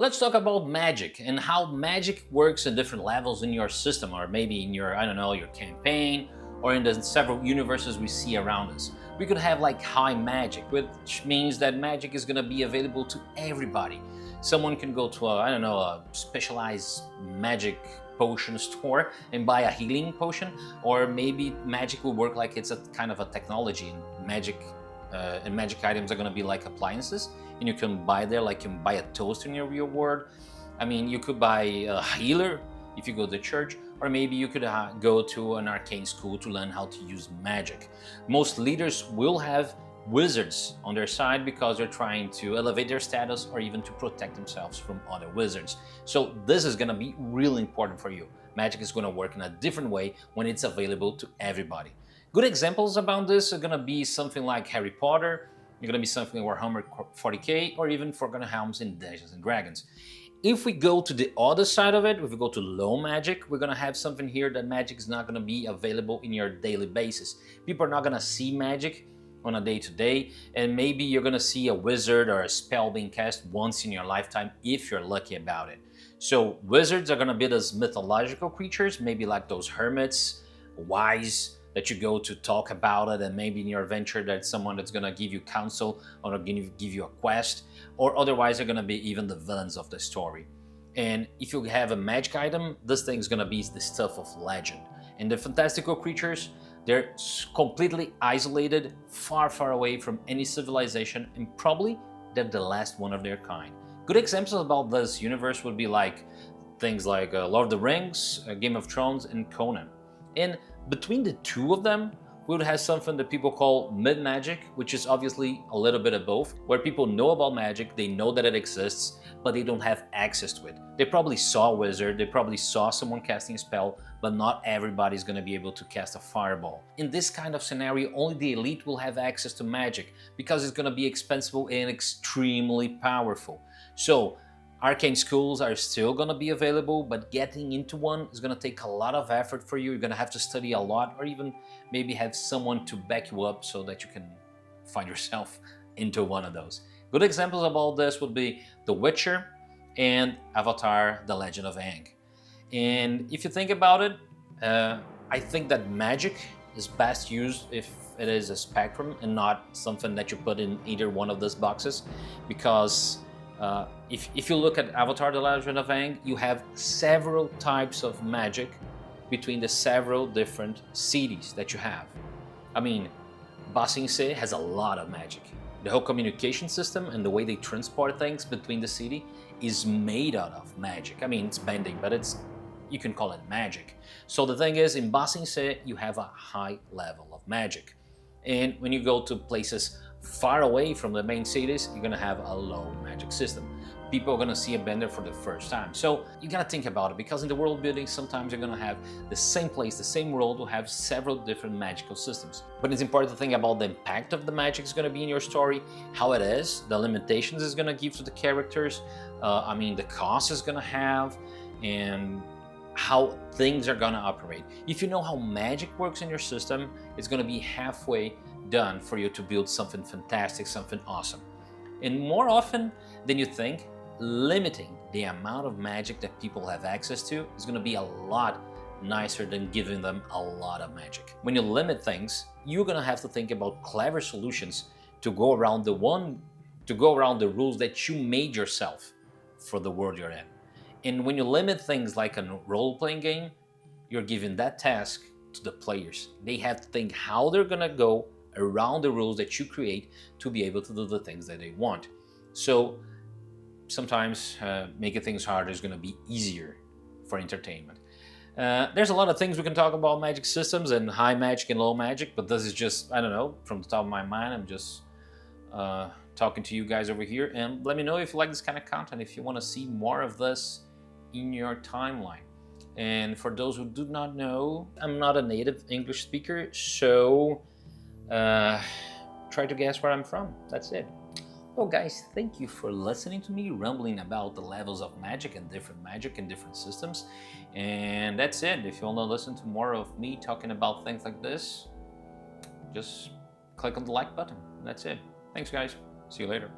Let's talk about magic and how magic works in different levels in your system, or maybe in your, I don't know, your campaign, or in the several universes we see around us. We could have like high magic, which means that magic is going to be available to everybody. Someone can go to a, I don't know, a specialized magic potion store and buy a healing potion, or maybe magic will work like it's a kind of a technology, and magic items are going to be like appliances, and you can buy there like you can buy a toaster in your real world. I mean, you could buy a healer if you go to church, or maybe you could go to an arcane school to learn how to use magic. Most leaders will have wizards on their side because they're trying to elevate their status or even to protect themselves from other wizards. So this is going to be really important for you. Magic is going to work in a different way when it's available to everybody. Good examples about this are going to be something like Harry Potter, you're going to be something like Warhammer 40k, or even Forgotten Realms in Dungeons and Dragons. If we go to the other side of it, if we go to low magic, we're going to have something here that magic is not going to be available in your daily basis. People are not going to see magic on a day-to-day, and maybe you're going to see a wizard or a spell being cast once in your lifetime if you're lucky about it. So wizards are going to be those mythological creatures, maybe like those hermits, wise, that you go to talk about it, and maybe in your adventure that's someone that's going to give you counsel or give you a quest, or otherwise they're going to be even the villains of the story. And if you have a magic item, this thing is going to be the stuff of legend. And the fantastical creatures, they're completely isolated, far away from any civilization, and probably they're the last one of their kind. Good examples about this universe would be like things like Lord of the Rings, Game of Thrones, and Conan. And between the two of them, we would have something that people call mid-magic, which is obviously a little bit of both, where people know about magic, they know that it exists, but they don't have access to it. They probably saw a wizard, they probably saw someone casting a spell, but not everybody's going to be able to cast a fireball. In this kind of scenario, only the elite will have access to magic, because it's going to be expensive and extremely powerful. So arcane schools are still going to be available, but getting into one is going to take a lot of effort for you. You're going to have to study a lot, or even maybe have someone to back you up so that you can find yourself into one of those. Good examples of all this would be The Witcher and Avatar: The Legend of Aang. And if you think about it, I think that magic is best used if it is a spectrum and not something that you put in either one of those boxes, because if you look at Avatar: The Legend of Aang, you have several types of magic between the several different cities that you have. I mean, Ba Sing Se has a lot of magic. The whole communication system and the way they transport things between the city is made out of magic. I mean, it's bending, but you can call it magic. So the thing is, in Ba Sing Se, you have a high level of magic. And when you go to places far away from the main cities, you're gonna have a low magic system. People are gonna see a bender for the first time. So you gotta think about it, because in the world building, sometimes you're gonna have the same place, the same world will have several different magical systems. But it's important to think about the impact of the magic is gonna be in your story, how it is, the limitations it's gonna give to the characters, I mean, the cost it's gonna have, and how things are gonna operate. If you know how magic works in your system, it's gonna be halfway done for you to build something fantastic, something awesome. And more often than you think, limiting the amount of magic that people have access to is going to be a lot nicer than giving them a lot of magic. When you limit things, you're going to have to think about clever solutions to go around the rules that you made yourself for the world you're in. And when you limit things like a role-playing game, you're giving that task to the players. They have to think how they're going to go around the rules that you create to be able to do the things that they want. So sometimes making things harder is going to be easier for entertainment. There's a lot of things we can talk about magic systems and high magic and low magic, but this is just, I don't know, from the top of my mind, I'm just talking to you guys over here. And let me know if you like this kind of content, if you want to see more of this in your timeline. And for those who do not know, I'm not a native English speaker, so try to guess where I'm from. That's it. Well guys, thank you for listening to me rambling about the levels of magic and different systems. And that's it. If you want to listen to more of me talking about things like this, just click on the like button. That's it. Thanks guys. See you later.